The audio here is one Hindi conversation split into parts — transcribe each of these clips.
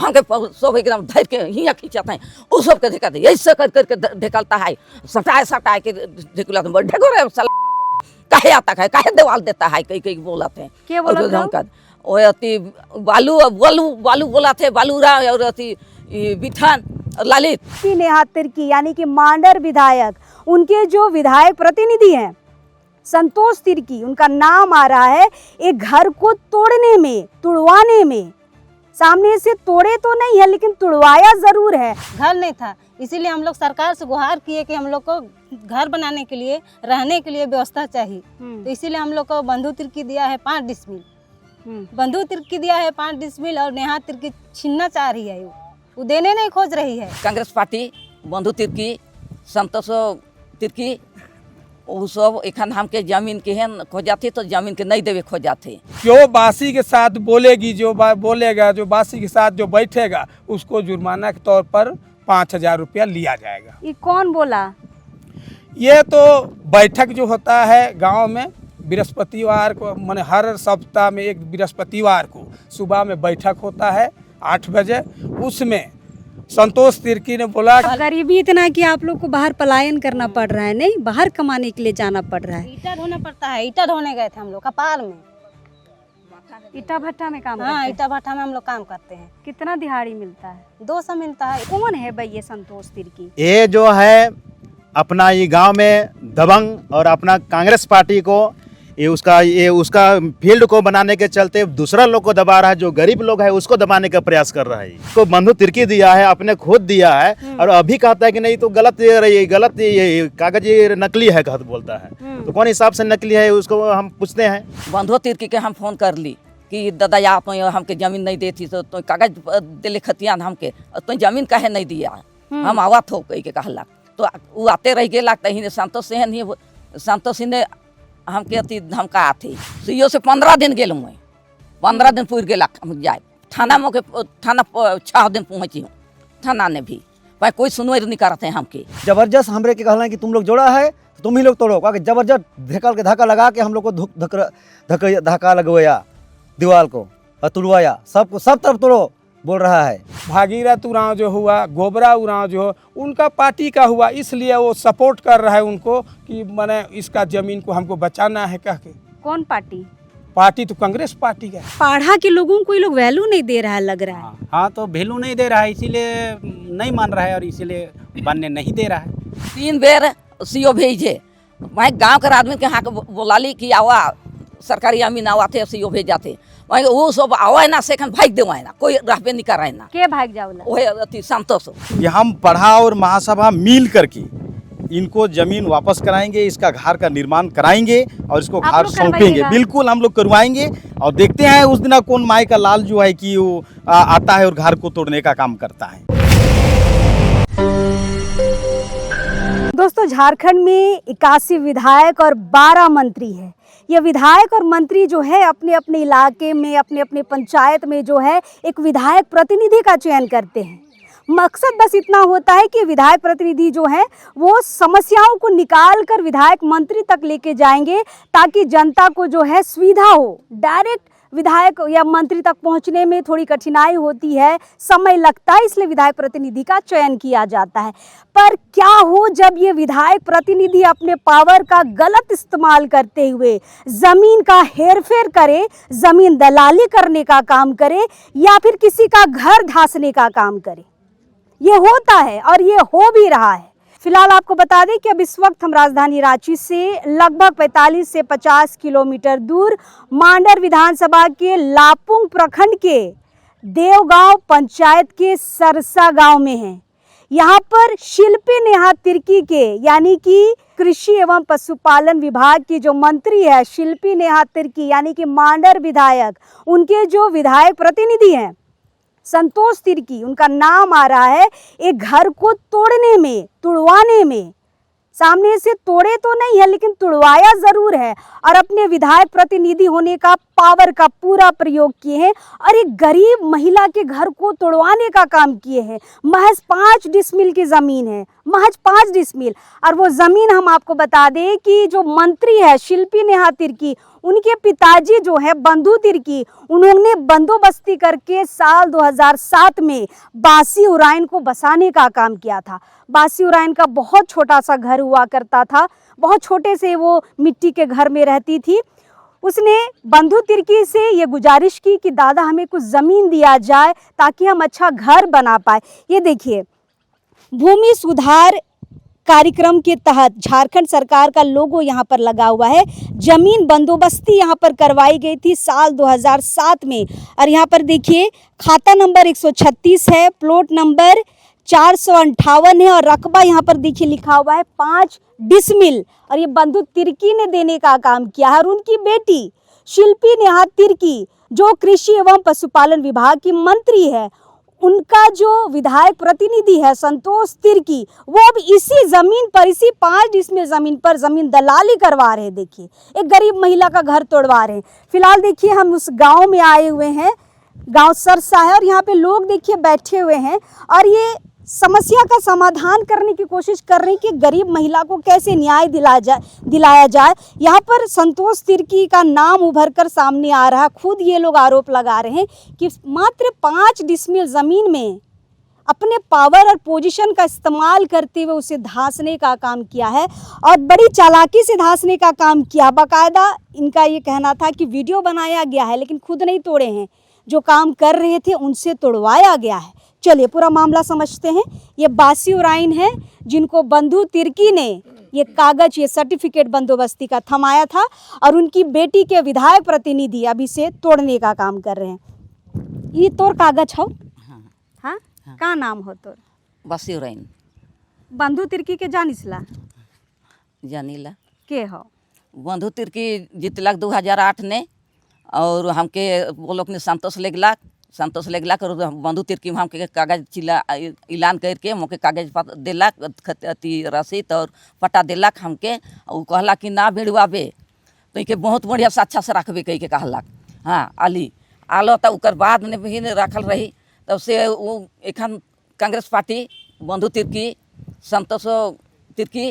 हमके सब एकदम धर के हियाँ खींचते हैं, उस सब के ढेकाते ऐसे कर करके ढेकलता है, सटाए के ढेकुला ढेको रे साला काहे आता है, काहे दीवाल देता है, कई कई बोलते हैं। क्या बोलते हैं? वो अति बालू बोला थे, बालूरा और अति बिठान ललित नेहा तिर्की यानी कि मांडर विधायक, उनके जो विधायक प्रतिनिधि हैं संतोष तिर्की, उनका नाम आ रहा है एक घर को तोड़ने में, तुड़वाने में। सामने से तोड़े तो नहीं है लेकिन तुड़वाया जरूर है। घर नहीं था, इसीलिए हम लोग सरकार से गुहार किए कि हम लोग को घर बनाने के लिए, रहने के लिए व्यवस्था चाहिए। तो इसीलिए हम लोग को बंधु तिर्की दिया है 5 डिसमिल, बंधु तिर्की दिया है 5 डिसमिल, और नेहा तिर्की छीनना चाह रही है, वो देने नहीं खोज रही है। कांग्रेस पार्टी बंधु तिर्की, संतोष तिर्की, वो सब एखन हमके जमीन के हैं खोजाते, तो जमीन के नहीं देवे खोजाते। जो बासी के साथ बोलेगी, जो बोलेगा, जो बासी के साथ जो बैठेगा, उसको जुर्माना के तौर पर 5,000 रुपया लिया जाएगा। ये कौन बोला? ये तो बैठक जो होता है गांव में बृहस्पतिवार को, माने हर सप्ताह में एक बृहस्पतिवार को सुबह में बैठक होता है 8 बजे। उसमें संतोष तिर्की ने बोला गरीबी इतना कि आप लोग को बाहर पलायन करना पड़ रहा है, नहीं बाहर कमाने के लिए जाना पड़ रहा है। ईटा ढोना पड़ता है, ईटा ढोने गए थे हम लोग कपाल में, ईटा भट्टा में काम हाँ करते हैं। ईटा भट्टा में हम लोग काम करते हैं। कितना दिहाड़ी मिलता है? 200 मिलता है। कौन है भाई ये संतोष तिर्की? ये जो है अपना ये गांव में दबंग और अपना कांग्रेस पार्टी को ये उसका फील्ड को बनाने के चलते दूसरा लोग को दबा रहा है, जो गरीब लोग है उसको दबाने का प्रयास कर रहा है। इसको बंधु तिर्की दिया है, अपने खुद दिया है, और अभी कहता है कि नहीं तो गलत ये कागज नकली है, कहते बोलता है। तो कौन हिसाब से नकली है उसको हम पूछते हैं। बंधु तिर्की के हम फोन कर ली कि दादा या तो हमके जमीन नहीं देती, तो कागज दिले खतियान हमके, तो जमीन काहे नहीं दिया, हम आवत हो कही के कहला। तो वो आते रह गेला, तही संतोष ने हमके अति धमका आते, सीओ से 15 दिन गेल मैं, 15 दिन पूर गेला जाए थाना में, थाना 6 दिन पहुँची हूँ, थाना ने भी भाई कोई सुनवाई नहीं करते हैं हमके। जबरदस्त हमरे के कहना है कि तुम लोग जोड़ा है तो तुम ही लोग तोड़ो, क्योंकि जबरदस्त ढेकल के धक्का लगा के हम लोग को धक्का लगवाया, दीवार को और तुड़वाया, सब तरफ तोड़ो बोल रहा है। भागीरथ उरांव जो हुआ, गोबरा उरांव जो उनका पार्टी का हुआ, इसलिए वो सपोर्ट कर रहा है उनको कि मैंने इसका जमीन को हमको बचाना है कह के। कौन पार्टी? पार्टी तो कांग्रेस पार्टी का। पाढ़ा के लोगों को ये लोग वैल्यू नहीं दे रहा है लग रहा है। हाँ तो वैल्यू नहीं दे रहा है, इसीलिए नहीं मान रहा है और इसीलिए बनने नहीं दे रहा है। 3 बेर सीओ भेजे, मैं गांव के आदमी के यहाँ बोला ली कि आवा सरकारी अमीन आवा थे, सीओ भेज जाते, वहीं वो सब आवा ना से भाग दे ना, कोई रहबे नहीं कराए ना, के भाग जाओला वही अति संतोष। कि हम पढ़ा और महासभा मिल करके इनको जमीन वापस कराएंगे, इसका घर का निर्माण कराएंगे और इसको घर सौंपेंगे। बिल्कुल हम लोग करवाएंगे, और देखते हैं उस दिन कौन माई का लाल जो है कि वो आता है और घर को तोड़ने का काम करता है। दोस्तों, झारखंड में 81 विधायक और 12 मंत्री है। ये विधायक और मंत्री जो है अपने अपने इलाके में, अपने अपने पंचायत में जो है एक विधायक प्रतिनिधि का चयन करते हैं। मकसद बस इतना होता है कि विधायक प्रतिनिधि जो है वो समस्याओं को निकाल कर विधायक मंत्री तक लेके जाएंगे, ताकि जनता को जो है सुविधा हो। डायरेक्ट विधायक या मंत्री तक पहुंचने में थोड़ी कठिनाई होती है, समय लगता है, इसलिए विधायक प्रतिनिधि का चयन किया जाता है। पर क्या हो जब ये विधायक प्रतिनिधि अपने पावर का गलत इस्तेमाल करते हुए जमीन का हेरफेर करे, जमीन दलाली करने का काम करे, या फिर किसी का घर धांसने का काम करे। ये होता है और ये हो भी रहा है। फिलहाल आपको बता दें कि अब इस वक्त हम राजधानी रांची से लगभग 45 से 50 किलोमीटर दूर मांडर विधानसभा के लापुंग प्रखंड के देवगांव पंचायत के सरसा गांव में हैं। यहाँ पर शिल्पी नेहा तिर्की के यानी कि कृषि एवं पशुपालन विभाग की जो मंत्री है शिल्पी नेहा तिर्की यानी कि मांडर विधायक, उनके जो विधायक प्रतिनिधि हैं संतोष तिर्की, उनका नाम आ रहा है एक घर को तोड़ने में, तुड़वाने में। सामने से तोड़े तो नहीं है लेकिन तुड़वाया जरूर है, और अपने विधायक प्रतिनिधि होने का पावर का पूरा प्रयोग किए हैं और एक गरीब महिला के घर को तोड़वाने का काम किए हैं। महज 5 डिसमिल की जमीन है, महज 5 डिसमिल। और वो जमीन हम आपको बता दें कि जो मंत्री है शिल्पी नेहा तिर्की, उनके पिताजी जो है बंधु तिर्की, उन्होंने बंदोबस्ती करके साल 2007 में बासी उराइन को बसाने का काम किया था। बासी उराइन का बहुत छोटा सा घर हुआ करता था, बहुत छोटे से वो मिट्टी के घर में रहती थी। उसने बंधु तिर्की से ये गुजारिश की कि दादा हमें कुछ ज़मीन दिया जाए ताकि हम अच्छा घर बना पाए। ये देखिए, भूमि सुधार कार्यक्रम के तहत झारखंड सरकार का लोगो यहाँ पर लगा हुआ है। जमीन बंदोबस्ती यहाँ पर करवाई गई थी साल 2007 में। और यहाँ पर देखिए, खाता नंबर 136 है, प्लॉट नंबर 458 है और रकबा यहाँ पर देखिए लिखा हुआ है 5 डिसमिल। और ये बंधु तिर्की ने देने का काम किया है। और उनकी बेटी शिल्पी नेहा तिर्की, जो कृषि एवं पशुपालन विभाग की मंत्री है, उनका जो विधायक प्रतिनिधि है संतोष तिर्की, वो अब इसी जमीन पर, इसी 5 डिसमिल जमीन पर जमीन दलाली करवा रहे हैं। देखिए, एक गरीब महिला का घर तोड़वा रहे हैं। फिलहाल देखिए, हम उस गांव में आए हुए हैं, गांव सरसा है, और यहाँ पे लोग देखिए बैठे हुए हैं और ये समस्या का समाधान करने की कोशिश कर रहे हैं कि गरीब महिला को कैसे न्याय दिलाया जाए। यहाँ पर संतोष तिर्की का नाम उभर कर सामने आ रहा है। खुद ये लोग आरोप लगा रहे हैं कि मात्र 5 डिसमिल ज़मीन में अपने पावर और पोजीशन का इस्तेमाल करते हुए उसे धांसने का काम किया है और बड़ी चालाकी से धांसने का काम किया। बाकायदा इनका ये कहना था कि वीडियो बनाया गया है, लेकिन खुद नहीं तोड़े हैं, जो काम कर रहे थे उनसे तोड़वाया गया है। चलिए पूरा मामला समझते हैं। ये बासी उराइन है जिनको बंधु तिर्की ने ये कागज, ये सर्टिफिकेट बंदोबस्ती का थमाया था और उनकी बेटी के विधायक प्रतिनिधि अभी से तोड़ने का काम कर रहे हैं। ये तोर कागज हो? हाँ, का नाम हो तोर? बासी उराइन। बंधु तिर्की के जानिसला? जानीला। के हो? बंधु तिर्की जीतलक 2008 ने और हमके वो लोग ने संतोष लेगलाक और बंधु तिर्की में हमके कागज चिला ऐलान करके मोके कागज देलक, अति रसीद और पट्टा देलक हमके। और कहला कि ना भिड़वाबे तो के बहुत बढ़िया से अच्छा से रखबे कह के कहलक। हाँ, आलो तो उकर बाद में भी रखल रही। तब से वो एखन कांग्रेस पार्टी बंधु तिर्की, संतोष तिर्की,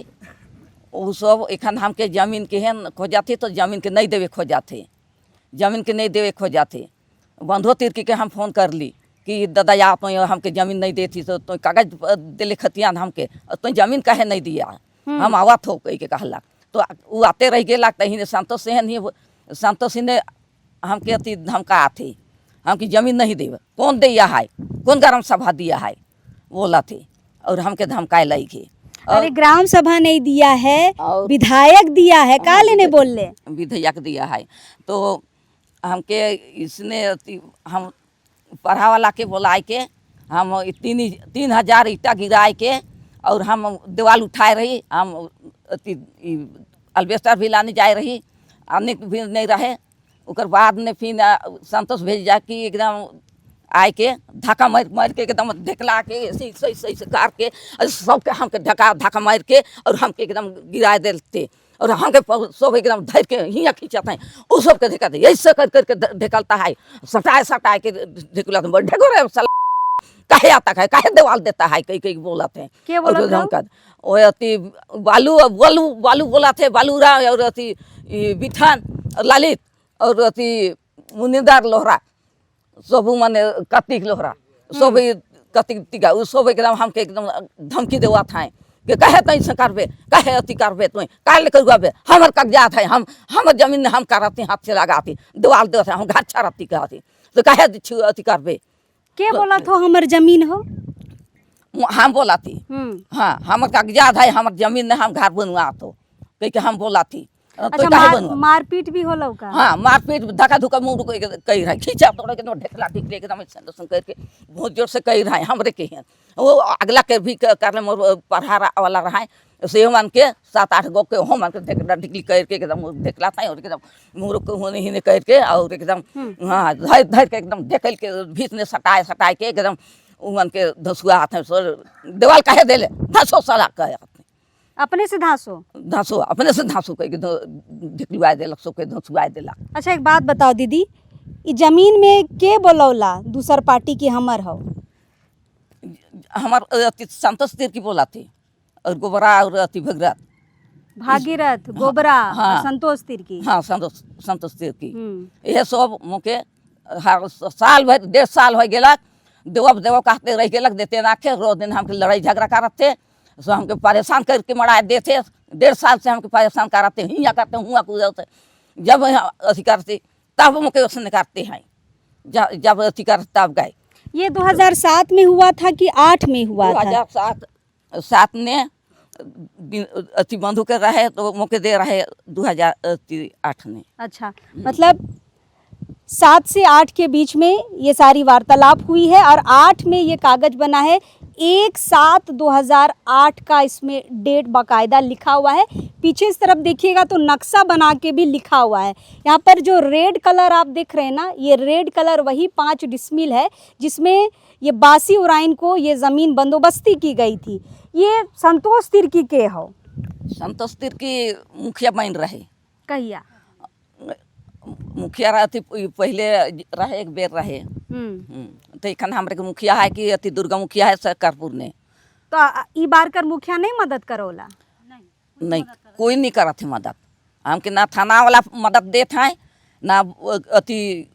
वो सब एखन हमके जमीन के हैं खोजाते तो जमीन के नहीं देवे खोजाते, जमीन के नहीं देवे खोजाते। बंधु तिर्की के हम फोन कर ली कि दादा या तो हमके ज़मीन नहीं देती तो कागज दिले खतियान हमके, तो ज़मीन काहे नहीं दिया, हम आवत हो कह के कहलक। तो वो आते रह गए तही संतोष से संतोष ने हमके अति धमका आते, हमकी ज़मीन नहीं देव, कौन दिया है, कौन ग्राम सभा दिया है बोला थे और हमके धमकाए लाई के। अरे ग्राम सभा नहीं दिया है, और विधायक दिया है, का लेने बोल ले? विधायक दिया है। तो हमके इसने हम पढ़ा वाला के बुलाए के हम 3,000 ईटा गिराए के और हम दीवार उठाए रही, हम अल्बेस्टर भी लाने जाए रही, आने भी नहीं रहे। उकर बाद में फिर संतोष भेज जा कि एकदम आए के धक्का मार के एकदम ढेकला के ऐसे सही से कार के सबके हमके धक्का मार के और हमके एकदम गिराए देते और हमके सब एकदम धर के हियाँ खींचते हैं। उस सबके ढेकाते ऐसे कर करके ढेकलता है, सटाए के ढेकुला ढेको रे साला काहे आता है, काहे देवाल देता है, कई बोलाते हैं। क्या बोलते हैं? वो अति बालू बोलाते, बालूरा और अति बिठान और ललित और अति मुनिंदार लोहरा सब माने कार्तिक लोहरा सब कार्तिक उ सब एकदम हमके एकदम धमकी देवा था कि कहे तो ऐसे करबे, कहे अति करबे, तुम काहे लेकर गुआबे, हमार कागजात है, हमर जमीन हम कराती, हाथ से लगाती, दीवार देते, हम घर छाड़ती कहती, तो कहे अति करबे। के बोला तो हमर जमीन हो? हम बोला थी, हाँ हमार कागजात है, हमार जमीन हम घर बनवा तो कह के हम बोला थी। अच्छा, मारपीट भी होला का? हाँ, मारपीट धक्का धुक्का मुँह को कही रहा है, खींचा तोड़ के ढेकला ढिकले एकदम करके बहुत जोर से कही रहा है हमरे के हैं। वो अगला के भी कर मोर पढ़ा वाला रहा है से मान के 7-8 गो के हो मान के ढेकला ढिकली करके एकदम ढेकला था और एकदम मुँह को होने ही करके और एकदम हाँ धर के एकदम ढेकल के भीत ने सटाए के एकदम मान के धसुआ हाथ में देवाल काहे देले धसो साला कहे अपने से धांसो अपने से धांसो कह के ढिकलुआ देलक, सबके धसुआ देलक। अच्छा एक बात बताओ दीदी, ई जमीन में के बोलौला दूसर पार्टी की हमर हो? हमार संतोष तिर्की बोला थे और गोबरा और अति भगरत भागीरथ, गोबरा, हाँ। और संतोष तिर्की। हाँ संतोष तिर्की हम्म। यह सब मुके हर साल भर 1.5 साल हो गेलक देवब देवब कहते रह गेलक देते नाखे रोज दिन हमके लड़ाई झगड़ा करते सो हमके परेशान करके मरा देते 1.5 साल से हमके परेशान कराते हियाँ करते हुआ कूदते जब अथी करते तब मुके उसने करते हैं जब अथी करते तब गए ये 2007 में हुआ था कि 8 में हुआ था? 2007 में अथी बंधु के रहे तो मुके दे रहे 2008 में। अच्छा, मतलब 7 से 8 के बीच में ये सारी वार्तालाप हुई है और 8 में ये कागज बना है। 1/7/2008 का इसमें डेट बाकायदा लिखा हुआ है। पीछे इस तरफ देखिएगा तो नक्शा बना के भी लिखा हुआ है। यहाँ पर जो रेड कलर आप देख रहे हैं ना, ये रेड कलर वही 5 डिसमिल है जिसमें ये बासी उराइन को ये ज़मीन बंदोबस्ती की गई थी। ये संतोष तिर्की के हो? संतोष तिर्की मुखिया बन रहे कहिया मुखिया रहती पहले रहे एक बेर रहे तो एखन हमरे के मुखिया है कि अति दुर्गा मुखिया है सरकारपुर ने तो ई बार कर मुखिया नहीं मदद करोला? नहीं कोई नहीं करत है मदद हमके ना थाना वाला मदद देत है ना अति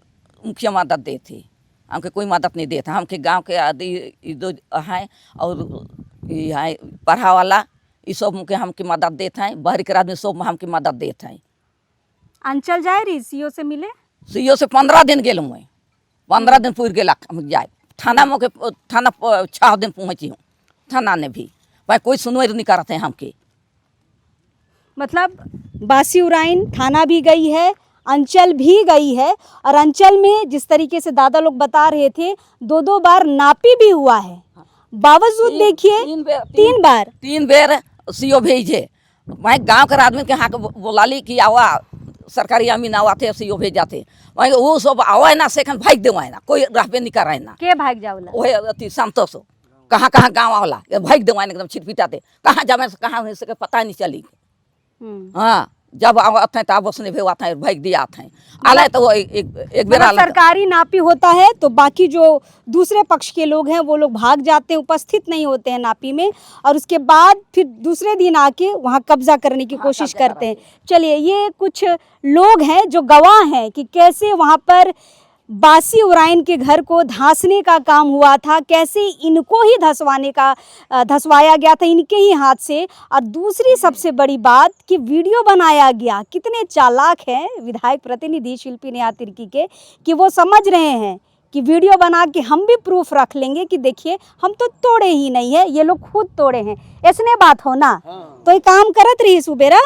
मुखिया मदद देते हमके कोई मदद नहीं देता हमके गांव के आदि दो हैं और ये है पढ़ा वाला ये सब मुके हमके मदद देते हैं बाहरी के आदमी सब हमके मदद देते हैं। अंचल जाए रही सीओ से मिले? सीओ से 15 दिन गेल मैं 15 दिन पूर गेला हम जाए थाना में थाना 6 दिन पहुँची हूँ थाना ने भी भाई कोई सुनवाई नहीं करते हैं हमके। मतलब बासी उराइन थाना भी गई है, अंचल भी गई है और अंचल में जिस तरीके से दादा लोग बता रहे थे 2-2 बार नापी भी हुआ है। बावजूद देखिए 3 बार सीओ भेजे भाई गांव के आदमी के यहाँ बोला ली कि आवा सरकारी अमीन आवा थे सीओ भेज जाते वहीं वो सब आवा ना से भाग दे ना कोई रहबे नहीं कराए ना के भाग जाओला वही अति संतोष कहाँ कहाँ गाँव वाला भाग दे एकदम छिटपिटाते कहाँ जावे से कहाँ से पता नहीं चली। हाँ जब आते हैं तब उसने भी आते हैं भाग दिया आते हैं आला तो वो एक बेर सरकारी नापी होता है तो बाकी जो दूसरे पक्ष के लोग हैं वो लोग भाग जाते हैं, उपस्थित नहीं होते हैं नापी में और उसके बाद फिर दूसरे दिन आके वहाँ कब्जा करने की कोशिश करते हैं। चलिए ये कुछ लोग हैं जो गवाह हैं कि कैसे वहाँ पर बासी उराइन के घर को धंसने का काम हुआ था, कैसे इनको ही धंसवाया गया था इनके ही हाथ से। और दूसरी सबसे बड़ी बात कि वीडियो बनाया गया। कितने चालाक हैं विधायक प्रतिनिधि शिल्पी नेहा तिर्की के कि वो समझ रहे हैं कि वीडियो बना के हम भी प्रूफ रख लेंगे कि देखिए हम तो तोड़े ही नहीं है, ये लोग खुद तोड़े हैं। ऐसने बात हो ना तो ये काम करत रही सुबेरा।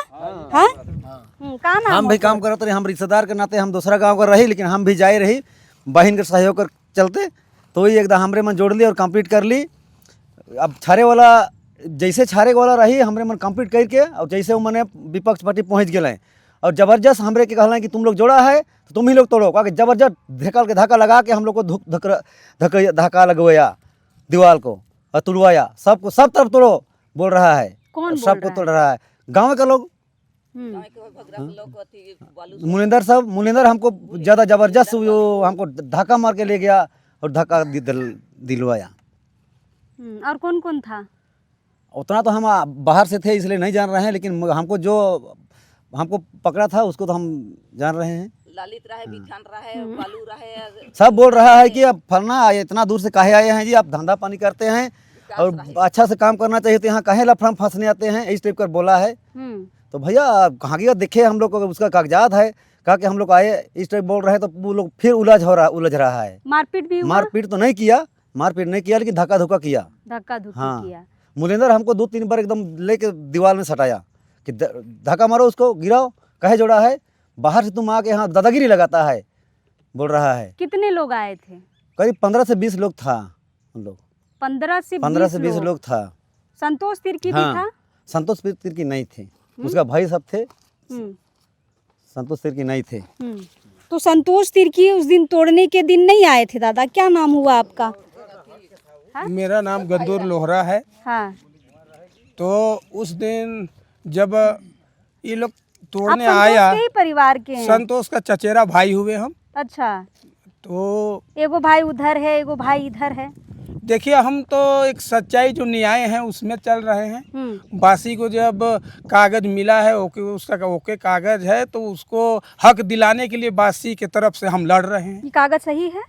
हाँ हम भी काम करते रहे, हम रिश्तेदार के नाते हम दूसरा गांव का रही लेकिन हम भी जाए रही बहन के सहयोग कर चलते तो ही एकदम हमरे मन जोड़ ली और कंप्लीट कर ली। अब छारे वाला जैसे छारे वाला रही हमरे मन कंप्लीट करके और जैसे वो मने विपक्ष पार्टी पहुँच गए और ज़बरदस्त हमरे के कहला कि तुम लोग जोड़ा है तो तुम ही लोग तोड़ो क्योंकि ज़बरदस्त ढेकल के धक्का लगा के हम लोग को धक्का लगवाया दीवार को और तुड़वाया सबको सब तरफ तोड़ो बोल रहा है। कौन सबको तोड़ रहा है गाँव के लोग मुनिंदर हमको ज़्यादा ज़बरदस्त हमको धक्का मार के ले गया और धक्का दिलवाया। और कौन कौन था? उतना तो हम बाहर से थे इसलिए नहीं जान रहे हैं लेकिन हमको पकड़ा था उसको तो हम जान रहे हैं। ललित रहे बिठान रहे बालू रहे सब बोल रहा है कि अब फलना इतना दूर से काहे आए हैं जी, आप धंधा पानी करते हैं और अच्छा से काम करना चाहिए तो यहाँ काहे लफड़म फंसने आते हैं इस टाइप कर बोला है। तो भैया कहाँ गया देखे हम लोग को उसका कागजात है कहा कि हम लोग आए इस टाइप बोल रहे हैं तो वो लोग फिर उलझ रहा है। मारपीट भी हुआ? मारपीट तो नहीं किया लेकिन धक्का धुक्का किया। हाँ किया। मुनिंदर हमको 2-3 बार एकदम लेके दीवार में सटाया कि धक्का मारो उसको गिराओ कहे जोड़ा है बाहर से तुम आके यहाँ दादागिरी लगाता है बोल रहा है। कितने लोग आए थे? करीब 15 से 20 लोग था हम लोग। 15 से 20 लोग था। संतोष तिर्की भी था? संतोष तिर्की नहीं थे, उसका भाई सब थे। संतोष तिर्की नहीं थे। तो संतोष तिर्की उस दिन तोड़ने के दिन नहीं आए थे दादा? क्या नाम हुआ आपका? मेरा नाम गंदूर लोहरा है। हाँ। तो उस दिन जब ये लोग तोड़ने आप आया संतोष के ही परिवार के हैं? संतोष का चचेरा भाई हुए हम। अच्छा। तो एगो भाई उधर है एगो भाई इधर है। देखिए, हम तो एक सच्चाई जो न्याय है उसमें चल रहे हैं। बासी को जब कागज मिला है, ओके, उसका ओके कागज है, तो उसको हक दिलाने के लिए बासी की तरफ से हम लड़ रहे हैं। ये कागज सही है?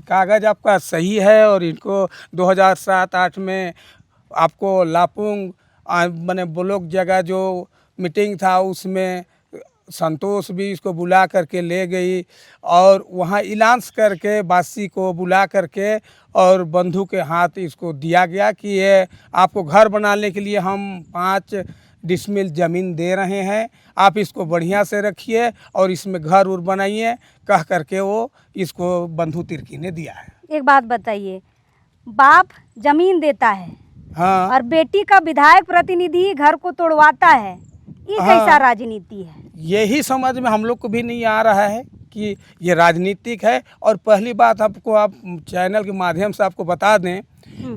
कागज आपका सही है, और इनको 2007-8 में आपको लापुंग मैंने ब्लॉक जगह जो मीटिंग था उसमें संतोष भी इसको बुला करके ले गई, और वहाँ इलांस करके बासी को बुला करके और बंधु के हाथ इसको दिया गया कि ये आपको घर बनाने के लिए हम 5 डिसमिल ज़मीन दे रहे हैं, आप इसको बढ़िया से रखिए और इसमें घर उर बनाइए, कह करके वो इसको बंधु तिर्की ने दिया है। एक बात बताइए, बाप जमीन देता है, हाँ, और बेटी का विधायक प्रतिनिधि घर को तोड़वाता है, ये कैसा राजनीति है? यही समझ में हम लोग को भी नहीं आ रहा है कि ये राजनीतिक है। और पहली बात आपको, आप चैनल के माध्यम से आपको बता दें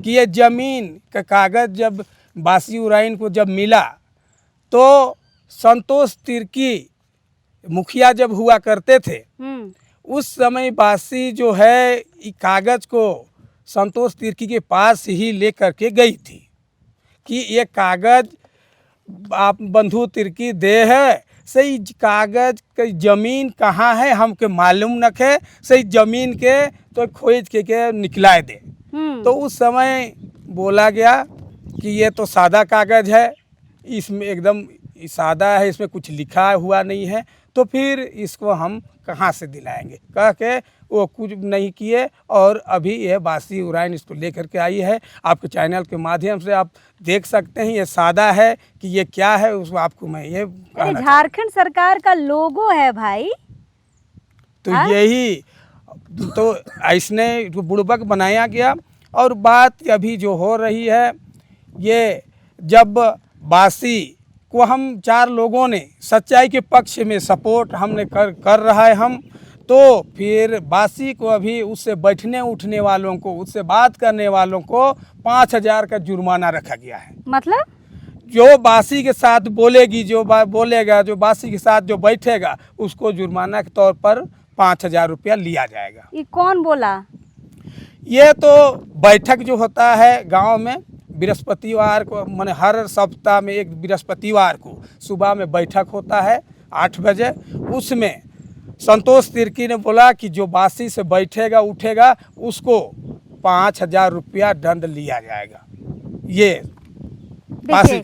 कि ये ज़मीन का कागज़ जब बासी उराइन को जब मिला, तो संतोष तिर्की मुखिया जब हुआ करते थे, उस समय बासी जो है ये कागज़ को संतोष तिर्की के पास ही ले करके गई थी कि ये कागज़ आप बंधु तिर्की दे है, सही कागज़ की ज़मीन कहाँ है हमके मालूम न है, सही ज़मीन के तो खोज के निकला दे। तो उस समय बोला गया कि ये तो सादा कागज़ है, इसमें एकदम सादा है, इसमें कुछ लिखा हुआ नहीं है, तो फिर इसको हम कहाँ से दिलाएंगे, कह के वो कुछ नहीं किए। और अभी ये बासी उराइन इसको लेकर के आई है। आपके चैनल के माध्यम से आप देख सकते हैं, ये सादा है कि ये क्या है, उसको आपको मैं ये कहना झारखंड सरकार का लोगो है भाई। तो यही तो ऐसने बुड़बक बनाया गया। और बात अभी जो हो रही है, ये जब बासी को हम 4 लोगों ने सच्चाई के पक्ष में सपोर्ट हमने कर रहा है हम, तो फिर बासी को अभी उससे बैठने उठने वालों को, उससे बात करने वालों को 5,000 का जुर्माना रखा गया है। मतलब जो बासी के साथ बोलेगी, जो बोलेगा, जो बासी के साथ जो बैठेगा, उसको जुर्माना के तौर पर 5,000 रुपया लिया जाएगा। ये कौन बोला? ये तो बैठक जो होता है गांव में बृहस्पतिवार को, माने हर सप्ताह में एक बृहस्पतिवार को सुबह में बैठक होता है 8 बजे। उसमें संतोष तिर्की ने बोला कि जो बासी से बैठेगा उठेगा उसको 5,000 रुपया दंड लिया जाएगा। ये बासी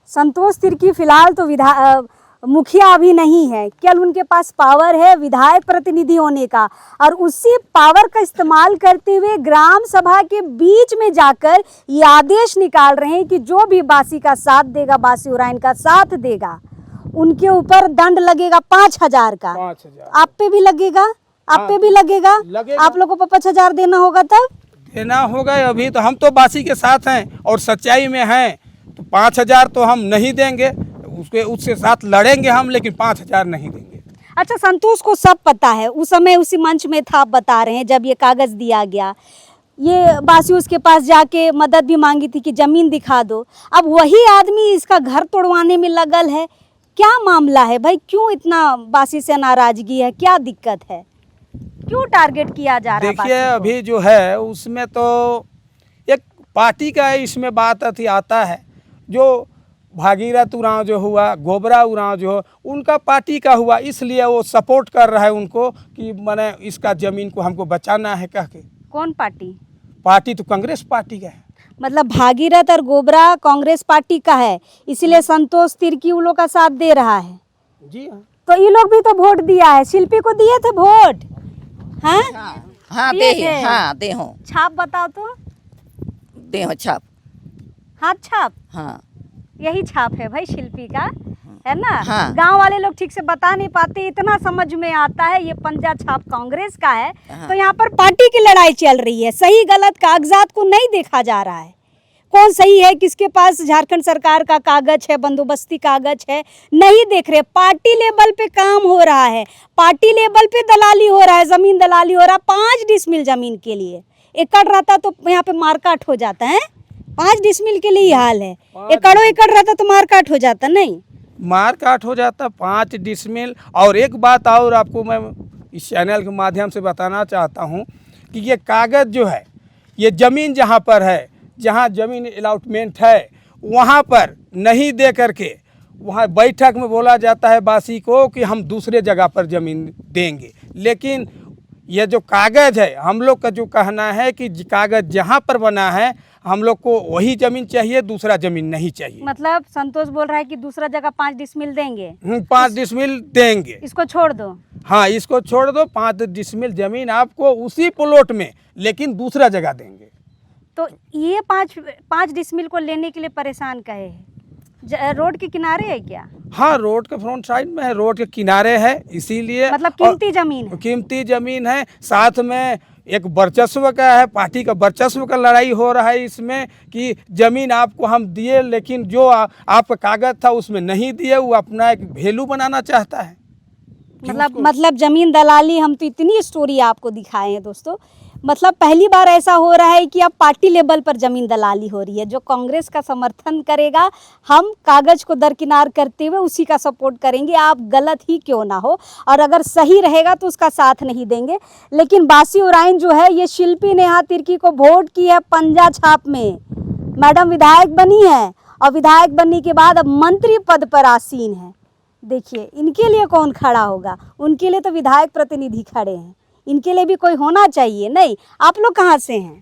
संतोष तिर्की फिलहाल तो मुखिया अभी नहीं है, केवल उनके पास पावर है विधायक प्रतिनिधि होने का, और उसी पावर का इस्तेमाल करते हुए ग्राम सभा के बीच में जाकर ये आदेश निकाल रहे हैं कि जो भी बासी का साथ देगा, बासी उराइन का साथ देगा, उनके ऊपर दंड लगेगा 5,000 का। 5,000 आप पे भी लगेगा? आप पे भी लगेगा? आप लोगों को 5,000 देना होगा, तब देना होगा। अभी तो हम तो बासी के साथ हैं और सच्चाई में हैं, तो 5,000 तो हम नहीं देंगे, उसके साथ लड़ेंगे हम, लेकिन 5,000 नहीं देंगे। अच्छा, संतोष को सब पता है, उस समय उसी मंच में था, आप बता रहे हैं जब ये कागज दिया गया, ये बासी उसके पास जाके मदद भी मांगी थी कि जमीन दिखा दो। अब वही आदमी इसका घर तोड़वाने में लगल है। क्या मामला है भाई, क्यों इतना बासी से नाराजगी है, क्या दिक्कत है, क्यों टारगेट किया जा रहा है? देखिए, अभी जो है उसमें तो एक पार्टी का इसमें बात आता है, जो भागीरथ उरांव जो हुआ, गोबरा उरांव जो उनका पार्टी का हुआ, इसलिए वो सपोर्ट कर रहा है उनको कि मैंने इसका ज़मीन को हमको बचाना है कह के। कौन पार्टी? पार्टी तो कांग्रेस पार्टी का है। मतलब भागीरथ और गोबरा कांग्रेस पार्टी का है, इसीलिए संतोष तिर्की उन लोग का साथ दे रहा है। जी हाँ। तो ये लोग भी तो वोट दिया है, शिल्पी को दिए थे वोट? हाँ हाँ दिए दे, थे? हाँ दे हो, छाप बताओ तो, दे हो छाप। हाथ छाप, हाँ यही छाप है भाई शिल्पी का, है ना? हाँ। गांव वाले लोग ठीक से बता नहीं पाते, इतना समझ में आता है ये पंजा छाप कांग्रेस का है। हाँ। तो यहाँ पर पार्टी की लड़ाई चल रही है, सही गलत कागजात को नहीं देखा जा रहा है, कौन सही है, किसके पास झारखंड सरकार का कागज है, बंदोबस्ती कागज है, नहीं देख रहे। पार्टी लेवल पे काम हो रहा है, पार्टी लेवल पे दलाली हो रहा है, जमीन दलाली हो रहा है। 5 डिसमिल जमीन के लिए एकड़ रहता तो यहाँ पे मारकाट हो जाता है। 5 डिसमिल के लिए ही हाल है, एकड़ों एकड़ रहता तो मारकाट हो जाता, नहीं मारकाट हो जाता 5 डिसमिल। और एक बात और आपको मैं इस चैनल के माध्यम से बताना चाहता हूँ कि ये कागज़ जो है ये ज़मीन जहाँ पर है, जहाँ ज़मीन अलॉटमेंट है वहाँ पर नहीं दे करके वहाँ बैठक में बोला जाता है वासी को कि हम दूसरे जगह पर ज़मीन देंगे। लेकिन ये जो कागज़ है, हम लोग का जो कहना है कि कागज़ जहाँ पर बना है हम लोग को वही ज़मीन चाहिए, दूसरा ज़मीन नहीं चाहिए। मतलब संतोष बोल रहा है कि दूसरा जगह 5 डिसमिल देंगे, 5 डिसमिल देंगे। इसको छोड़ दो। हाँ, इसको छोड़ दो, 5 डिसमिल ज़मीन आपको उसी प्लॉट में, लेकिन दूसरा जगह देंगे। तो ये 5 डिसमिल को लेने के लिए परेशान कहे हैं। रोड के किनारे है क्या? हाँ, रोड के फ्रंट साइड में है, रोड के किनारे है, इसीलिए मतलब कीमती जमीन है। कीमती जमीन है, साथ में एक वर्चस्व का है, पार्टी का वर्चस्व का लड़ाई हो रहा है इसमें कि जमीन आपको हम दिए, लेकिन जो आपका कागज था उसमें नहीं दिए, वो अपना एक वैल्यू बनाना चाहता है। मतलब जमीन दलाली। हम तो इतनी स्टोरी आपको दिखाए हैं दोस्तों, मतलब पहली बार ऐसा हो रहा है कि अब पार्टी लेवल पर जमीन दलाली हो रही है। जो कांग्रेस का समर्थन करेगा, हम कागज को दरकिनार करते हुए उसी का सपोर्ट करेंगे, आप गलत ही क्यों ना हो, और अगर सही रहेगा तो उसका साथ नहीं देंगे। लेकिन बासी उराइन जो है, ये शिल्पी नेहा तिर्की को वोट की है पंजा छाप में। मैडम विधायक बनी है और विधायक बनने के बाद अब मंत्री पद पर आसीन है। देखिए इनके लिए कौन खड़ा होगा? उनके लिए तो विधायक प्रतिनिधि खड़े हैं, इनके लिए भी कोई होना चाहिए। नहीं, आप लोग कहाँ से हैं?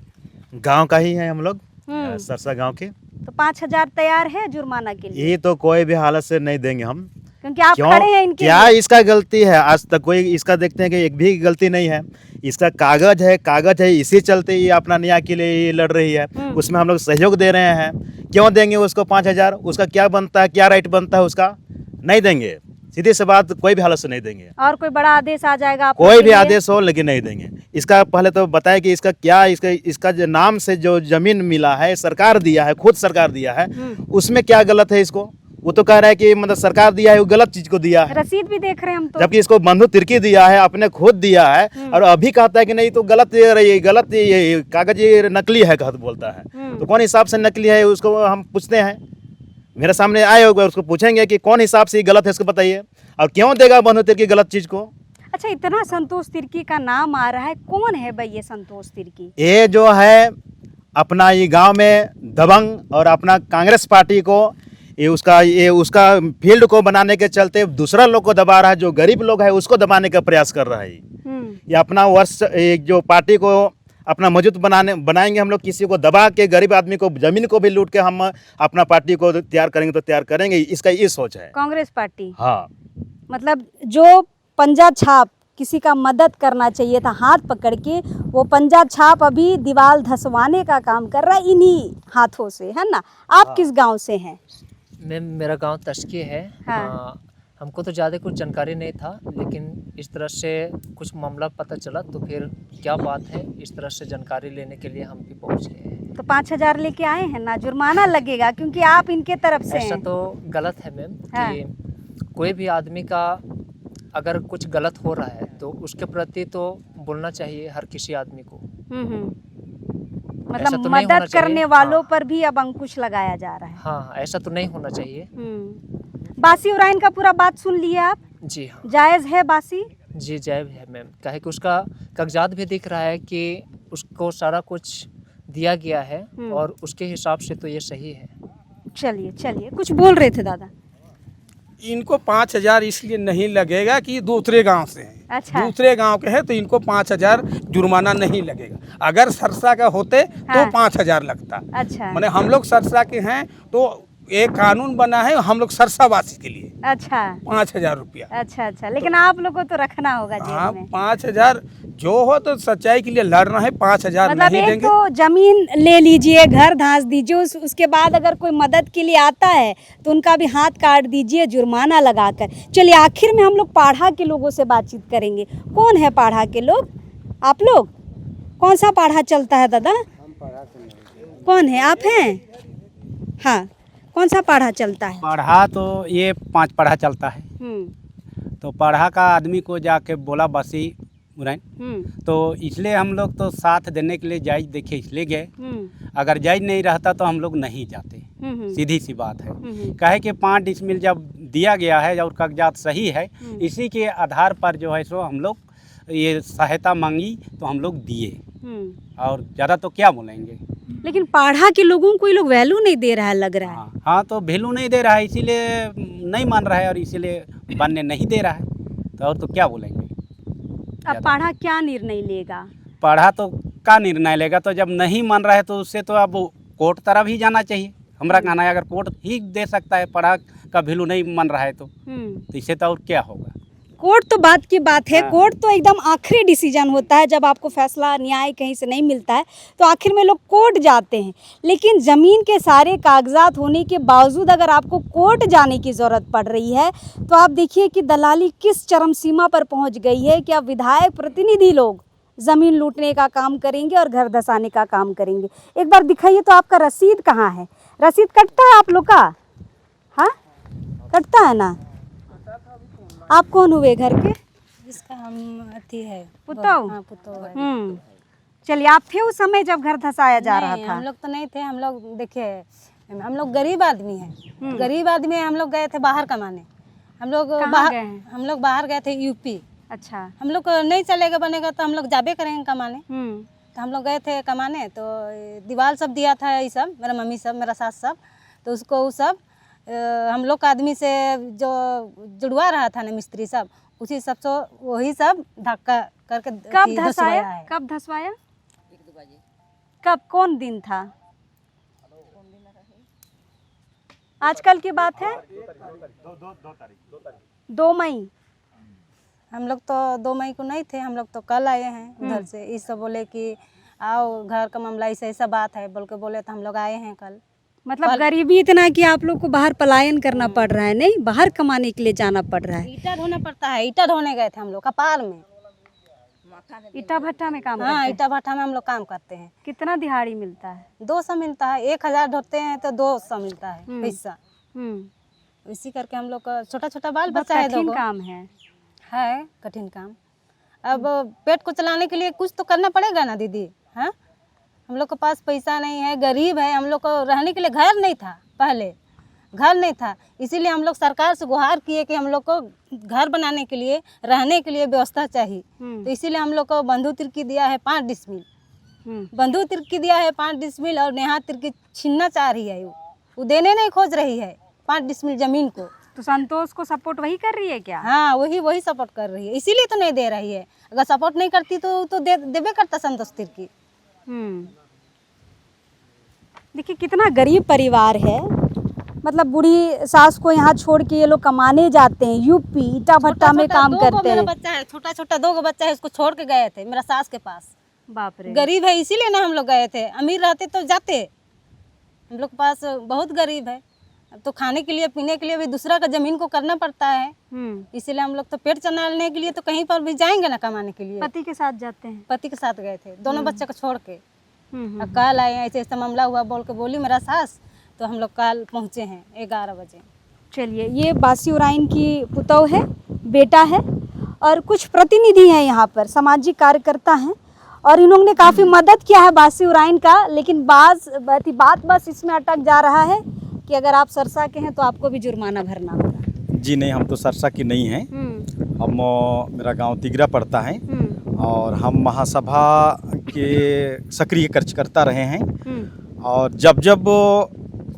गांव का ही है हम लोग, सरसा गांव के। तो 5,000 तैयार है जुर्माना के लिए? ये तो कोई भी हालत से नहीं देंगे हम, क्योंकि आप खड़े हैं इनके क्या लिए। इसका गलती है? आज तक कोई इसका देखते हैं कि एक भी गलती नहीं है। इसका कागज है, इसी चलते ये अपना न्याय के लिए ये लड़ रही है। उसमें हम लोग सहयोग दे रहे हैं। क्यों देंगे उसको 5,000? उसका क्या बनता है, क्या राइट बनता है उसका? नहीं देंगे, सीधी सी बात, कोई भी हालत से नहीं देंगे। और कोई बड़ा आदेश आ जाएगा आप कोई भी आदेश हो, लेकिन नहीं देंगे। इसका पहले तो बताए कि इसका क्या, इसका जो नाम से जो जमीन मिला है, सरकार दिया है, खुद सरकार दिया है, उसमें क्या गलत है इसको? वो तो कह रहा है कि मतलब सरकार दिया है, वो गलत चीज को दिया है। रसीद भी देख रहे हैं हम तो। जबकि इसको बंधु तिर्की दिया है, अपने खुद दिया है, और अभी कहता है कि नहीं तो गलत ये कागज ये नकली है, कहता बोलता है। तो कौन हिसाब से नकली है उसको हम पूछते हैं। मेरे सामने आए होगा, उसको पूछेंगे कि कौन हिसाब से गलत है, इसको बताइए, और क्यों देगा बंधु तिर्की गलत चीज को? अच्छा, इतना संतोष तिर्की का नाम आ रहा है, कौन है भाई ये संतोष तिर्की? ये जो है अपना ये गांव में दबंग और अपना कांग्रेस पार्टी को ये उसका फील्ड को बनाने के चलते दूसरा लोग को दबा रहा है। जो गरीब लोग है उसको दबाने का प्रयास कर रहा है। ये अपना जो पार्टी को अपना मौजूद बनाएंगे हम लोग, किसी को दबा के गरीब आदमी को जमीन को भी लूट के हम अपना पार्टी को तैयार करेंगे तो तैयार करेंगे, इसका ये सोच है कांग्रेस पार्टी। हाँ, मतलब जो पंजा छाप किसी का मदद करना चाहिए था हाथ पकड़ के, वो पंजा छाप अभी दीवार धसवाने का काम कर रहा है इन्हीं हाथों से, है ना? आप किस गांव से हैं? मैम मेरा गांव तस्की है। हाँ। हमको तो ज़्यादा कुछ जानकारी नहीं था, लेकिन इस तरह से कुछ मामला पता चला तो फिर क्या बात है, इस तरह से जानकारी लेने के लिए हम भी पहुँच गए हैं। तो 5,000 लेके आए हैं ना, जुर्माना लगेगा क्योंकि आप इनके तरफ से ऐसा हैं। तो गलत है मैम हाँ। कि कोई भी आदमी का अगर कुछ गलत हो रहा है तो उसके प्रति तो बोलना चाहिए हर किसी आदमी को। ऐसा मतलब तो नहीं होना मदद करने चाहिए। वालों हाँ। पर भी अब अंकुश लगाया जा रहा है। हाँ, ऐसा तो नहीं होना चाहिए। बासी उराइन का पूरा बात सुन लिया आप? जी हाँ, जायज़ है बासी? जी जायज़ है मैम। काहे कि उसका कागजात भी दिख रहा है कि उसको सारा कुछ दिया गया है और उसके हिसाब से तो ये सही है। चलिए चलिए, कुछ बोल रहे थे दादा। इनको 5,000 इसलिए नहीं लगेगा कि दूसरे गांव से हैं। अच्छा। दूसरे गांव के हैं तो इनको 5,000 जुर्माना नहीं लगेगा। अगर सरसा का होते तो हाँ। 5,000 लगता। अच्छा। माने हम लोग सरसा के हैं तो एक कानून बना है हम लोग सरसावासी के लिए, अच्छा 5,000 रुपया। अच्छा, लेकिन आप लोग को तो रखना होगा हाँ, जेब में। 5,000 जो हो तो सच्चाई के लिए लड़ना है, 5,000 मतलब नहीं एक देंगे। तो जमीन ले लीजिए, घर धांस दीजिए, उसके बाद अगर कोई मदद के लिए आता है तो उनका भी हाथ काट दीजिए जुर्माना लगाकर। चलिए आखिर में हम लोग पाढ़ा के लोगों से बातचीत करेंगे। कौन है पाढ़ा के लोग? आप लोग? कौन सा पाढ़ा चलता है दादा? कौन है? आप हैं? हाँ, कौन सा पाढ़ा चलता है? पढ़ा तो ये 5 पढ़ा चलता है। तो पढ़ा का आदमी को जाके बोला बासी उराइन, तो इसलिए हम लोग तो साथ देने के लिए जायज देखे इसलिए गए। अगर जायज नहीं रहता तो हम लोग नहीं जाते, सीधी सी बात है। कहे कि 5 डिसमिल जब दिया गया है और कागजात सही है, इसी के आधार पर जो है सो हम लोग ये सहायता मांगी तो हम लोग दिए। और ज़्यादा तो क्या बोलेंगे। लेकिन पाढ़ा के लोगों को ये लोग वैल्यू नहीं दे रहा है, लग रहा है। हाँ तो वैल्यू नहीं दे रहा है, इसीलिए नहीं मान रहा है और इसीलिए बनने नहीं दे रहा है, तो और तो क्या बोलेंगे। अब पाढ़ा क्या निर्णय लेगा? पढ़ा तो का निर्णय लेगा, तो जब नहीं मान रहा है तो उससे तो अब कोर्ट तरफ ही जाना चाहिए। हमारा कहना है अगर कोर्ट ही दे सकता है, पढ़ा का वैल्यू नहीं मान रहा है तो इससे तो और क्या होगा। कोर्ट तो बात की बात है, हाँ। कोर्ट तो एकदम आखिरी डिसीजन होता है। जब आपको फैसला न्याय कहीं से नहीं मिलता है तो आखिर में लोग कोर्ट जाते हैं। लेकिन ज़मीन के सारे कागजात होने के बावजूद अगर आपको कोर्ट जाने की ज़रूरत पड़ रही है तो आप देखिए कि दलाली किस चरम सीमा पर पहुंच गई है कि अब विधायक प्रतिनिधि लोग ज़मीन लूटने का काम करेंगे और घर धसाने का काम करेंगे। एक बार दिखाइए तो आपका रसीद कहाँ है? रसीद कटता है आप लोग का? हाँ, कटता है ना। आप कौन हुए घर के? जिसका हम अथी है पुतौ? हाँ, पुतौ है। चलिए, आप थे उस समय जब घर धसाया जा रहा नहीं, था? हम लोग तो नहीं थे। हम लोग देखिए, हम लोग गरीब आदमी हैं। गरीब आदमी हैं। हम लोग गए थे बाहर कमाने। हम लोग कहाँ गए हैं? हम लोग बाहर गए थे यूपी। अच्छा। हम लोग को नहीं चलेगा बनेगा तो हम लोग जाबे करेंगे कमाने। तो हम लोग गए थे कमाने, तो दीवार सब दिया था ये सब, मेरा मम्मी सब, मेरा सास सब, तो उसको वो सब हम लोग का आदमी से जो जुड़वा रहा था ना मिस्त्री सब, उसी सब से वही सब धक्का करके कब धसवाया धसाया? है। कब धसवाया? कब, कौन दिन था? आजकल की बात है? 2 मई। हम लोग तो 2 मई को नहीं थे। हम लोग तो कल आए हैं उधर से। इस सब बोले कि आओ घर का मामला ऐसा बात है बोल के बोले, तो हम लोग आए हैं कल। मतलब गरीबी इतना कि आप लोग को बाहर पलायन करना पड़ रहा है, नहीं बाहर कमाने के लिए जाना पड़ रहा है। ईटा ढोना पड़ता है। ईटा ढोने गए थे हम लोग कपाल में। ईटा भट्टा में काम हाँ, करते हैं? ईटा भट्टा में हम लोग काम करते हैं। कितना दिहाड़ी मिलता है? 200 मिलता है। 1000 ढोते हैं तो 200 मिलता है पैसा। इसी करके हम लोग का छोटा छोटा बाल बहुत बच्चा है। कठिन 2 काम है। कठिन काम। अब पेट को चलाने के लिए कुछ तो करना पड़ेगा ना दीदी। हाँ, हम लोग के पास पैसा नहीं है, गरीब है। हम लोग को रहने के लिए घर नहीं था, पहले घर नहीं था। इसीलिए हम लोग सरकार से गुहार किए कि हम लोग को घर बनाने के लिए, रहने के लिए व्यवस्था चाहिए। तो इसीलिए हम लोग को बंधु तिर्की दिया है 5 डिसमिल। बंधु तिर्की दिया है 5 डिसमिल और नेहा तिर्की छीनना चाह रही है। वो देने नहीं खोज रही है 5 डिसमिल जमीन को। तो संतोष को सपोर्ट वही कर रही है क्या? हाँ, वही सपोर्ट कर रही है, इसीलिए तो नहीं दे रही है। अगर सपोर्ट नहीं करती तो देवे करता संतोष तिर्की। देखिए कितना गरीब परिवार है। मतलब बूढ़ी सास को यहाँ छोड़ के ये लोग कमाने जाते हैं, यूपी ईटा भट्टा में काम करते हैं। बच्चा है छोटा छोटा, 2 बच्चा है, उसको छोड़ के गए थे मेरा सास के पास। बाप रे। गरीब है इसीलिए ना हम लोग गए थे। अमीर रहते तो जाते। हम लोग के पास बहुत गरीब है। अब तो खाने के लिए पीने के लिए भी दूसरा का जमीन को करना पड़ता है। इसीलिए हम लोग तो पेट चलाने के लिए तो कहीं पर भी जाएंगे ना कमाने के लिए। पति के साथ जाते हैं? पति के साथ गए थे, दोनों बच्चे को छोड़ के। अब कल आए, ऐसे ऐसा मामला हुआ बोल के बोली मेरा सास, तो हम लोग कल पहुँचे हैं 11 बजे। चलिए, ये बासी उराइन की पुतौ है, बेटा है और कुछ प्रतिनिधि हैं यहाँ पर, सामाजिक कार्यकर्ता हैं और इन्होंने काफ़ी मदद किया है बासी उराइन का। लेकिन बात बस इसमें अटक जा रहा है कि अगर आप सरसा के हैं तो आपको भी जुर्माना भरना होगा। जी नहीं, हम तो सरसा की नहीं हैं। हम मेरा गांव तिगरा पड़ता है और हम महासभा के सक्रिय कार्यकर्ता रहे हैं। और जब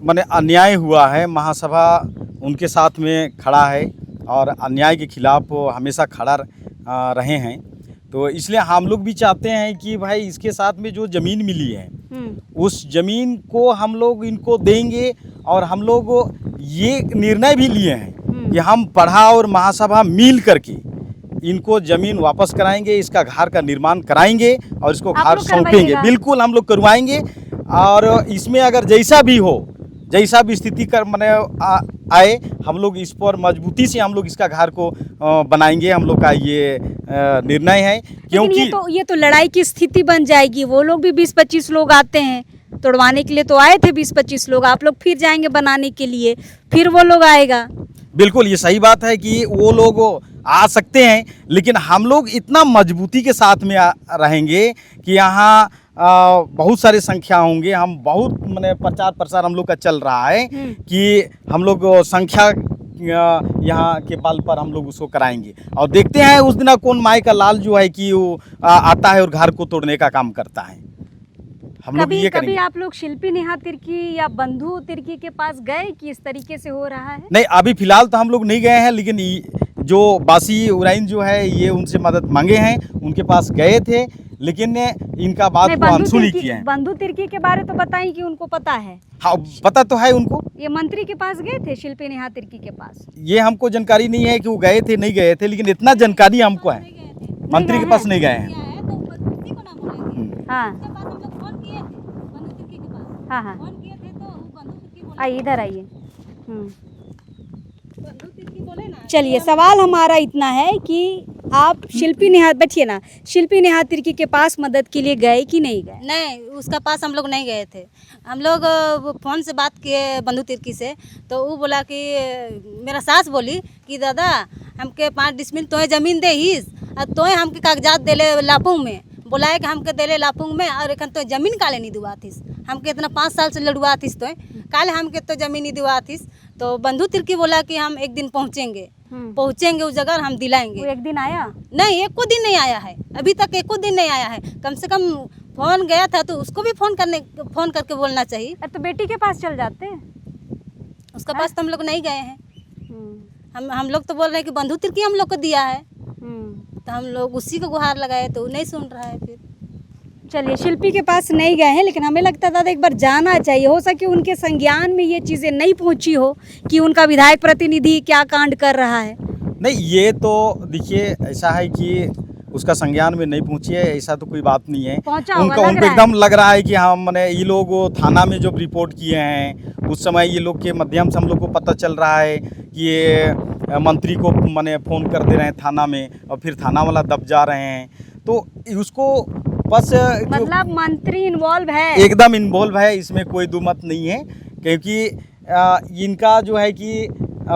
माने अन्याय हुआ है, महासभा उनके साथ में खड़ा है और अन्याय के खिलाफ हमेशा खड़ा रहे हैं। तो इसलिए हम लोग भी चाहते हैं कि भाई इसके साथ में जो ज़मीन मिली है उस ज़मीन को हम लोग इनको देंगे। और हम लोग ये निर्णय भी लिए हैं कि हम पढ़ा और महासभा मिल करके इनको ज़मीन वापस कराएंगे, इसका घर का निर्माण कराएंगे और इसको घर सौंपेंगे। बिल्कुल हम लोग करवाएंगे। और इसमें अगर जैसा भी हो, जैसा भी स्थिति कर मने आए, हम लोग इस पर मजबूती से हम लोग इसका घर को बनाएंगे। हम लोग का ये निर्णय है। क्योंकि ये तो लड़ाई की स्थिति बन जाएगी। वो लोग भी 20-25 लोग आते हैं तोड़वाने के लिए, तो आए थे 20-25 लोग। आप लोग फिर जाएंगे बनाने के लिए, फिर वो लोग आएगा। बिल्कुल ये सही बात है कि वो लोग आ सकते हैं, लेकिन हम लोग इतना मजबूती के साथ में रहेंगे कि यहाँ बहुत सारी संख्या होंगे। हम बहुत माने प्रचार प्रसार हम लोग का चल रहा है कि हम लोग संख्या यहाँ के बल पर हम लोग उसको कराएंगे। और देखते हैं उस दिन कौन माई का लाल जो है कि वो आता है और घर को तोड़ने का काम करता है। हम लोग ये कभी करेंगे। आप लोग शिल्पी नेहा तिर्की या बंधु तिर्की के पास गए कि इस तरीके से हो रहा है? नहीं, अभी फिलहाल तो हम लोग नहीं गए हैं, लेकिन जो बासी उराइन जो है ये उनसे मदद मांगे हैं, उनके पास गए थे, लेकिन इनका बात को अनसुनी किए हैं। बंधु तिर्की के बारे तो बताएं कि उनको पता है। हाँ, पता तो है उनको। ये मंत्री के पास गए थे, शिल्पी नेहा तिर्की के पास? ये हमको जानकारी नहीं है कि वो गए थे नहीं गए थे, लेकिन इतना जानकारी हमको है, मंत्री के पास नहीं गए हैं। हाँ हाँ हाँ, आइए इधर आइए। चलिए, सवाल हमारा इतना है कि आप शिल्पी नेहा, बैठिए ना, शिल्पी नेहा तिर्की के पास मदद के लिए गए कि नहीं गए? नहीं, उसका पास हम लोग नहीं गए थे। हम लोग फ़ोन से बात किए बंधु तिर्की से, तो वो बोला कि मेरा सास बोली कि दादा हमके 5 डिसमिल तोहे ज़मीन दे हिस और तोहे हमके कागजात देले लापुंग में, बोलाए कि हमके देले लापुंग में, और एखन तो ज़मीन काले नहीं दुआतीस, हमके इतना 5 साल से लड़ुआतीस, तो काले हमके तो ज़मीन नहीं दुआतीस। तो बंधु तिर्की बोला कि हम एक दिन पहुँचेंगे उस जगह, हम दिलाएंगे। वो एक दिन आया? नहीं, एको दिन नहीं आया है, अभी तक एको दिन नहीं आया है। कम से कम फ़ोन गया था तो उसको भी फ़ोन करके बोलना चाहिए। तो बेटी के पास चल जाते। उसका पास तो हम लोग नहीं गए हैं। हम लोग तो बोल रहे हैं कि बंधु तिर्की हम लोग को दिया है, तो हम लोग उसी को गुहार लगाए, तो नहीं सुन रहा है। फिर चलिए, शिल्पी के पास नहीं गए हैं, लेकिन हमें लगता था एक बार जाना चाहिए। हो सके उनके संज्ञान में ये चीज़ें नहीं पहुंची हो कि उनका विधायक प्रतिनिधि क्या कांड कर रहा है। नहीं, ये तो देखिए ऐसा है कि उसका संज्ञान में नहीं पहुंची है, ऐसा तो कोई बात नहीं है। उनको एकदम लग रहा है कि हमने ये लोग थाना में जब रिपोर्ट किए हैं उस समय ये लोग के माध्यम से हम लोग को पता चल रहा है कि ये मंत्री को मैंने फ़ोन कर दे रहे हैं थाना में, और फिर थाना वाला दब जा रहे हैं। तो उसको बस मतलब मंत्री इन्वॉल्व है, एकदम इन्वॉल्व है, इसमें कोई दो मत नहीं है। क्योंकि इनका जो है कि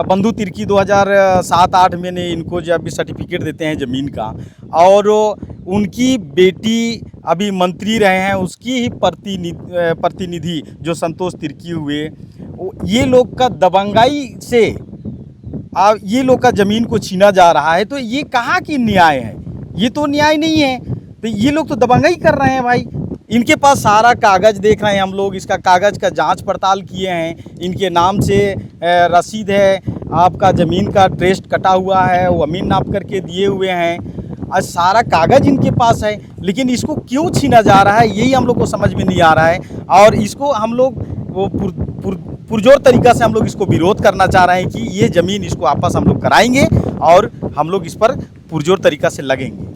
बंधु तिर्की 2007-8 में ने इनको जब भी सर्टिफिकेट देते हैं ज़मीन का, और उनकी बेटी अभी मंत्री रहे हैं, उसकी ही प्रतिनिधि जो संतोष तिर्की हुए, ये लोग का दबंगाई से ये लोग का ज़मीन को छीना जा रहा है। तो ये कहाँ की न्याय है? ये तो न्याय नहीं है। तो ये लोग तो दबंगाई कर रहे हैं भाई। इनके पास सारा कागज़ देख रहे हैं हम लोग, इसका कागज़ का जांच पड़ताल किए हैं, इनके नाम से रसीद है, आपका ज़मीन का ट्रेस्ट कटा हुआ है, वो अमीन नाप करके दिए हुए हैं, और सारा कागज़ इनके पास है। लेकिन इसको क्यों छीना जा रहा है यही हम लोग को समझ में नहीं आ रहा है। और इसको हम लोग वो पुरजोर तरीक़ा से हम लोग इसको विरोध करना चाह रहे हैं कि ये ज़मीन इसको वापस हम लोग कराएंगे और हम लोग इस पर पुरजोर तरीक़ा से लगेंगे।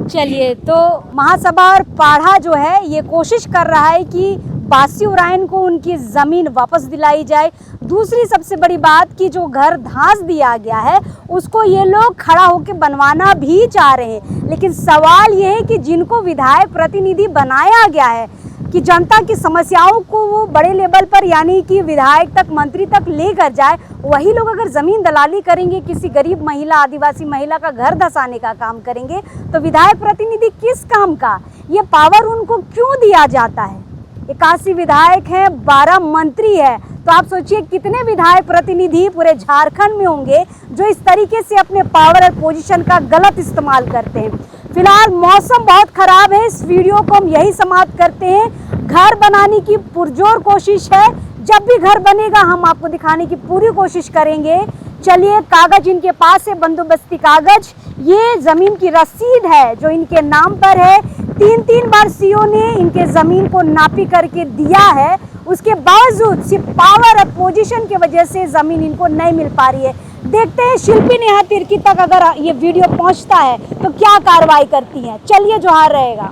चलिए, तो महासभा और पाढ़ा जो है ये कोशिश कर रहा है कि बासी उराइन को उनकी ज़मीन वापस दिलाई जाए। दूसरी सबसे बड़ी बात कि जो घर धांस दिया गया है उसको ये लोग खड़ा होकर बनवाना भी चाह रहे हैं। लेकिन सवाल ये है कि जिनको विधायक प्रतिनिधि बनाया गया है कि जनता की समस्याओं को वो बड़े लेवल पर यानी कि विधायक तक, मंत्री तक लेकर जाए, वही लोग अगर ज़मीन दलाली करेंगे, किसी गरीब महिला, आदिवासी महिला का घर धंसाने का काम करेंगे, तो विधायक प्रतिनिधि किस काम का? ये पावर उनको क्यों दिया जाता है? 81 विधायक हैं, 12 मंत्री है, तो आप सोचिए कितने विधायक प्रतिनिधि पूरे झारखंड में होंगे जो इस तरीके से अपने पावर और पोजीशन का गलत इस्तेमाल करते हैं। फिलहाल मौसम बहुत ख़राब है, इस वीडियो को हम यही समाप्त करते हैं। घर बनाने की पुरजोर कोशिश है, जब भी घर बनेगा हम आपको दिखाने की पूरी कोशिश करेंगे। चलिए, कागज़ इनके पास है, बंदोबस्ती कागज़, ये ज़मीन की रसीद है जो इनके नाम पर है। 3 बार सीओ ने इनके ज़मीन को नापी करके दिया है, उसके बावजूद सिर्फ पावर और पोजीशन की वजह से ज़मीन इनको नहीं मिल पा रही है। देखते हैं शिल्पी नेहा तिर्की तक अगर ये वीडियो पहुंचता है तो क्या कार्रवाई करती हैं। चलिए, जोहार रहेगा।